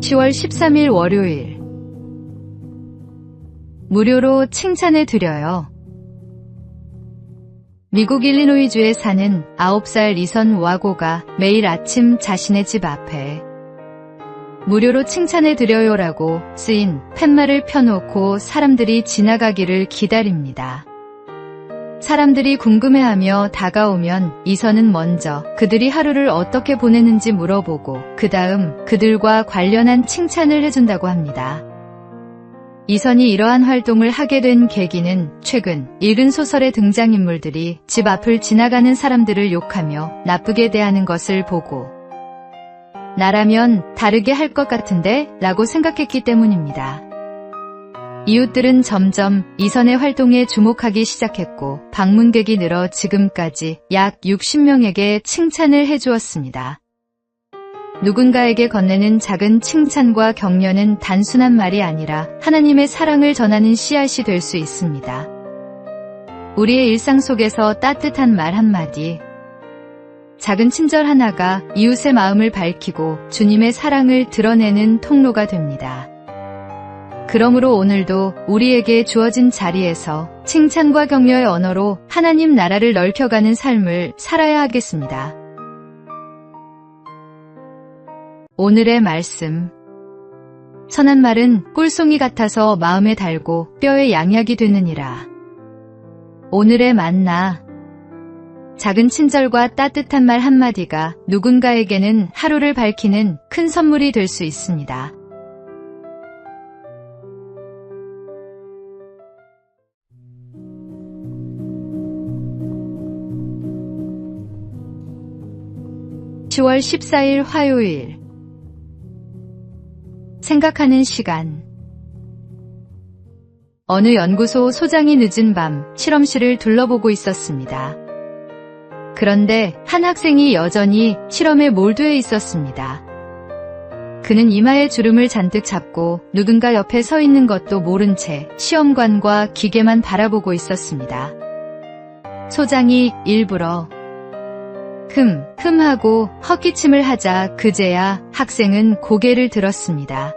10월 13일 월요일. 무료로 칭찬해 드려요. 미국 일리노이주에 사는 9살 이선 와고가 매일 아침 자신의 집 앞에 무료로 칭찬해 드려요라고 쓰인 팻말을 펴놓고 사람들이 지나가기를 기다립니다. 사람들이 궁금해하며 다가오면 이선은 먼저 그들이 하루를 어떻게 보내는지 물어보고 그 다음 그들과 관련한 칭찬을 해준다고 합니다. 이선이 이러한 활동을 하게 된 계기는 최근 읽은 소설의 등장인물들이 집 앞을 지나가는 사람들을 욕하며 나쁘게 대하는 것을 보고 나라면 다르게 할 것 같은데? 라고 생각했기 때문입니다. 이웃들은 점점 이선의 활동에 주목하기 시작했고 방문객이 늘어 지금까지 약 60명에게 칭찬을 해주었습니다. 누군가에게 건네는 작은 칭찬과 격려는 단순한 말이 아니라 하나님의 사랑을 전하는 씨앗이 될 수 있습니다. 우리의 일상 속에서 따뜻한 말 한마디, 작은 친절 하나가 이웃의 마음을 밝히고 주님의 사랑을 드러내는 통로가 됩니다. 그러므로 오늘도 우리에게 주어진 자리에서 칭찬과 격려의 언어로 하나님 나라를 넓혀가는 삶을 살아야 하겠습니다. 오늘의 말씀. 선한 말은 꿀송이 같아서 마음에 달고 뼈에 양약이 되느니라. 오늘의 만나. 작은 친절과 따뜻한 말 한마디가 누군가에게는 하루를 밝히는 큰 선물이 될 수 있습니다. (10월 14일) 화요일. 생각하는 시간. 어느 연구소 소장이 늦은 밤 실험실을 둘러보고 있었습니다. 그런데 한 학생이 여전히 실험에 몰두해 있었습니다. 그는 이마에 주름을 잔뜩 잡고 누군가 옆에 서 있는 것도 모른 채 시험관과 기계만 바라보고 있었습니다. 소장이 일부러 하고 헛기침을 하자 그제야 학생은 고개를 들었습니다.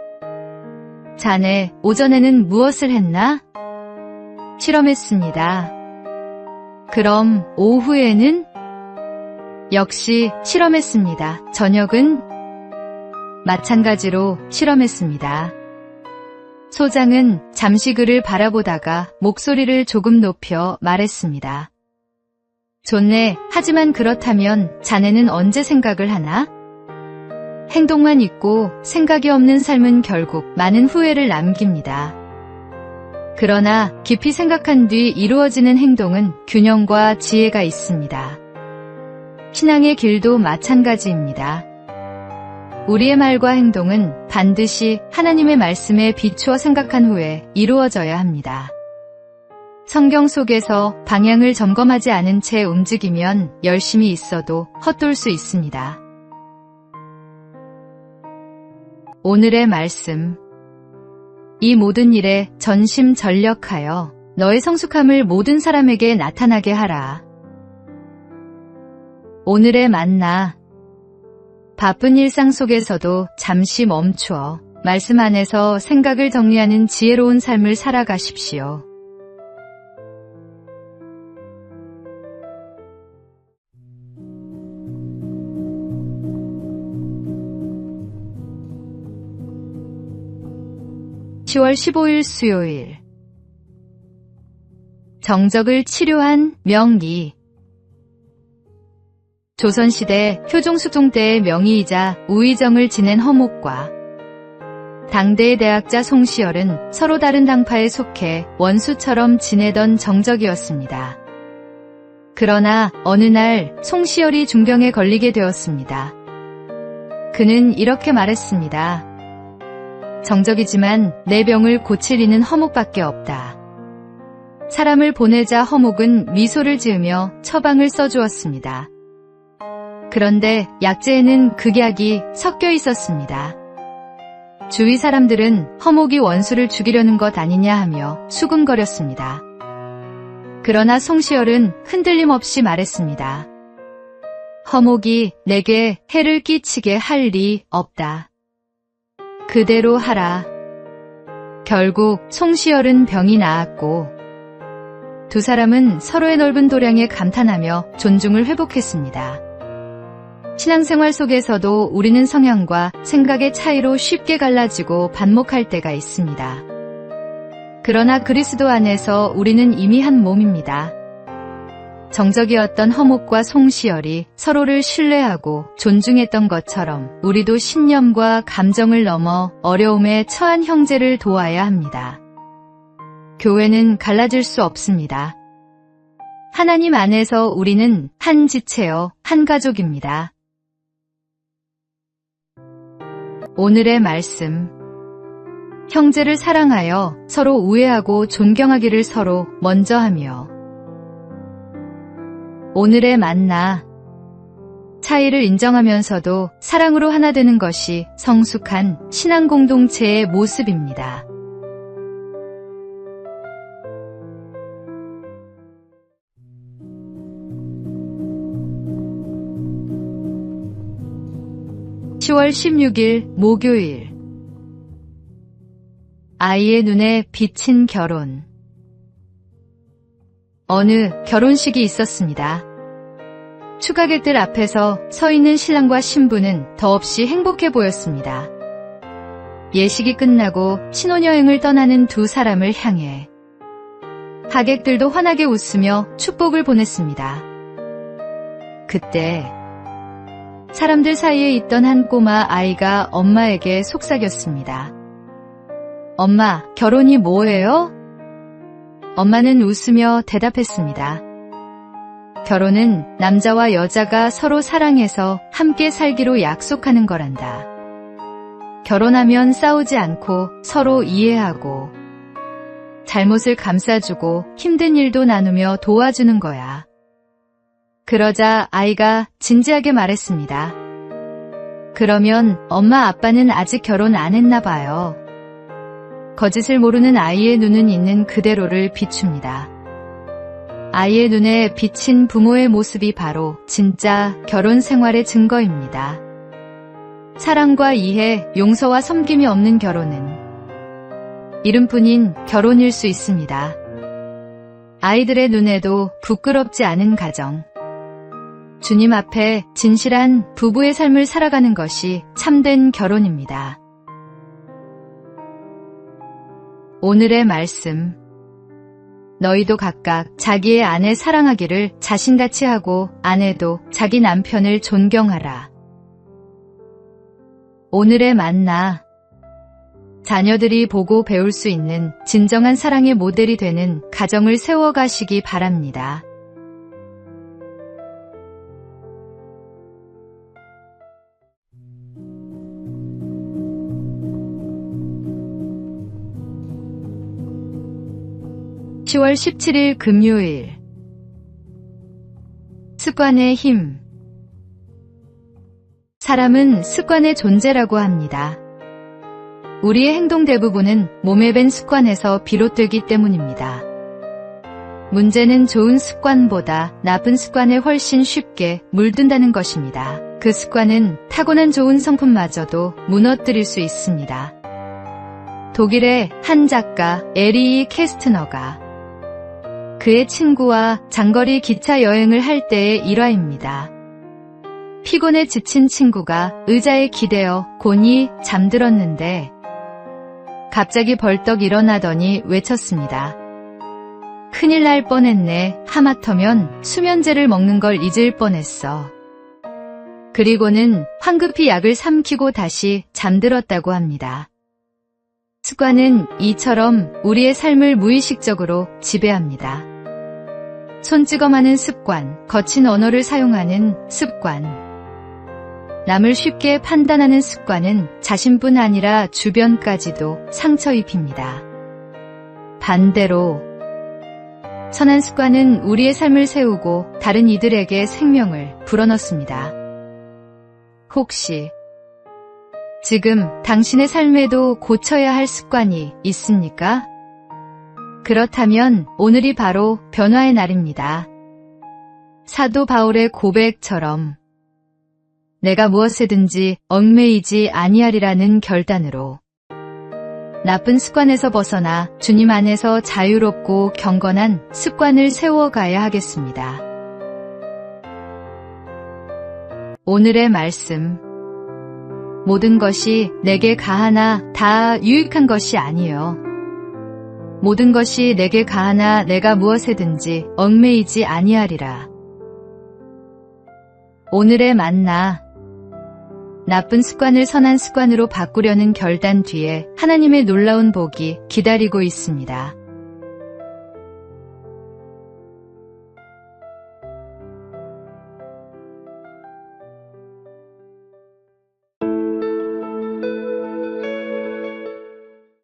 자네, 오전에는 무엇을 했나? 실험했습니다. 그럼 오후에는? 역시 실험했습니다. 저녁은? 마찬가지로 실험했습니다. 소장은 잠시 그를 바라보다가 목소리를 조금 높여 말했습니다. 좋네. 하지만 그렇다면 자네는 언제 생각을 하나? 행동만 있고 생각이 없는 삶은 결국 많은 후회를 남깁니다. 그러나 깊이 생각한 뒤 이루어지는 행동은 균형과 지혜가 있습니다. 신앙의 길도 마찬가지입니다. 우리의 말과 행동은 반드시 하나님의 말씀에 비추어 생각한 후에 이루어져야 합니다. 성경 속에서 방향을 점검하지 않은 채 움직이면 열심히 있어도 헛돌 수 있습니다. 오늘의 말씀. 이 모든 일에 전심전력하여 너의 성숙함을 모든 사람에게 나타나게 하라. 오늘의 만나. 바쁜 일상 속에서도 잠시 멈추어 말씀 안에서 생각을 정리하는 지혜로운 삶을 살아가십시오. (10월 15일) 수요일. 정적을 치료한 명의. 조선시대 효종수종 때의 명의이자 우의정을 지낸 허목과 당대의 대학자 송시열은 서로 다른 당파에 속해 원수처럼 지내던 정적이었습니다. 그러나 어느 날 송시열이 중병에 걸리게 되었습니다. 그는 이렇게 말했습니다. 정적이지만 내 병을 고칠 이는 허목밖에 없다. 사람을 보내자 허목은 미소를 지으며 처방을 써주었습니다. 그런데 약재에는 극약이 섞여 있었습니다. 주위 사람들은 허목이 원수를 죽이려는 것 아니냐 하며 수군거렸습니다. 그러나 송시열은 흔들림 없이 말했습니다. 허목이 내게 해를 끼치게 할 리 없다. 그대로 하라. 결국 송시열은 병이 나았고 두 사람은 서로의 넓은 도량에 감탄하며 존중을 회복했습니다. 신앙생활 속에서도 우리는 성향과 생각의 차이로 쉽게 갈라지고 반목할 때가 있습니다. 그러나 그리스도 안에서 우리는 이미 한 몸입니다. 정적이었던 허목과 송시열이 서로를 신뢰하고 존중했던 것처럼 우리도 신념과 감정을 넘어 어려움에 처한 형제를 도와야 합니다. 교회는 갈라질 수 없습니다. 하나님 안에서 우리는 한 지체요, 한 가족입니다. 오늘의 말씀. 형제를 사랑하여 서로 우애하고 존경하기를 서로 먼저 하며. 오늘의 만나. 차이를 인정하면서도 사랑으로 하나 되는 것이 성숙한 신앙 공동체의 모습입니다. (10월 16일) 목요일. 아이의 눈에 비친 결혼. 어느 결혼식이 있었습니다. 추가객들 앞에서 서 있는 신랑과 신부는 더없이 행복해 보였습니다. 예식이 끝나고 신혼여행을 떠나는 두 사람을 향해 하객들도 환하게 웃으며 축복을 보냈습니다. 그때 사람들 사이에 있던 한 꼬마 아이가 엄마에게 속삭였습니다. 엄마, 결혼이 뭐예요? 엄마는 웃으며 대답했습니다. 결혼은 남자와 여자가 서로 사랑해서 함께 살기로 약속하는 거란다. 결혼하면 싸우지 않고 서로 이해하고 잘못을 감싸주고 힘든 일도 나누며 도와주는 거야. 그러자 아이가 진지하게 말했습니다. 그러면 엄마 아빠는 아직 결혼 안 했나 봐요. 거짓을 모르는 아이의 눈은 있는 그대로를 비춥니다. 아이의 눈에 비친 부모의 모습이 바로 진짜 결혼 생활의 증거입니다. 사랑과 이해, 용서와 섬김이 없는 결혼은 이름뿐인 결혼일 수 있습니다. 아이들의 눈에도 부끄럽지 않은 가정. 주님 앞에 진실한 부부의 삶을 살아가는 것이 참된 결혼입니다. 오늘의 말씀. 너희도 각각 자기의 아내 사랑하기를 자신같이 하고 아내도 자기 남편을 존경하라. 오늘의 만나. 자녀들이 보고 배울 수 있는 진정한 사랑의 모델이 되는 가정을 세워가시기 바랍니다. (10월 17일) 금요일. 습관의 힘. 사람은 습관의 존재라고 합니다. 우리의 행동 대부분은 몸에 밴 습관에서 비롯되기 때문입니다. 문제는 좋은 습관보다 나쁜 습관에 훨씬 쉽게 물든다는 것입니다. 그 습관은 타고난 좋은 성품마저도 무너뜨릴 수 있습니다. 독일의 한 작가 에리히 캐스트너가 그의 친구와 장거리 기차 여행을 할 때의 일화입니다. 피곤에 지친 친구가 의자에 기대어 곤히 잠들었는데 갑자기 벌떡 일어나더니 외쳤습니다. 큰일 날 뻔했네. 하마터면 수면제를 먹는 걸 잊을 뻔했어. 그리고는 황급히 약을 삼키고 다시 잠들었다고 합니다. 습관은 이처럼 우리의 삶을 무의식적으로 지배합니다. 손찌검하는 습관, 거친 언어를 사용하는 습관. 남을 쉽게 판단하는 습관은 자신뿐 아니라 주변까지도 상처 입힙니다. 반대로 선한 습관은 우리의 삶을 세우고 다른 이들에게 생명을 불어넣습니다. 혹시 지금 당신의 삶에도 고쳐야 할 습관이 있습니까? 그렇다면 오늘이 바로 변화의 날입니다. 사도 바울의 고백처럼 내가 무엇에든지 얽매이지 아니하리라는 결단으로 나쁜 습관에서 벗어나 주님 안에서 자유롭고 경건한 습관을 세워가야 하겠습니다. 오늘의 말씀. 모든 것이 내게 가하나 다 유익한 것이 아니요. 모든 것이 내게 가하나 내가 무엇에든지 얽매이지 아니하리라. 오늘의 만나. 나쁜 습관을 선한 습관으로 바꾸려는 결단 뒤에 하나님의 놀라운 복이 기다리고 있습니다.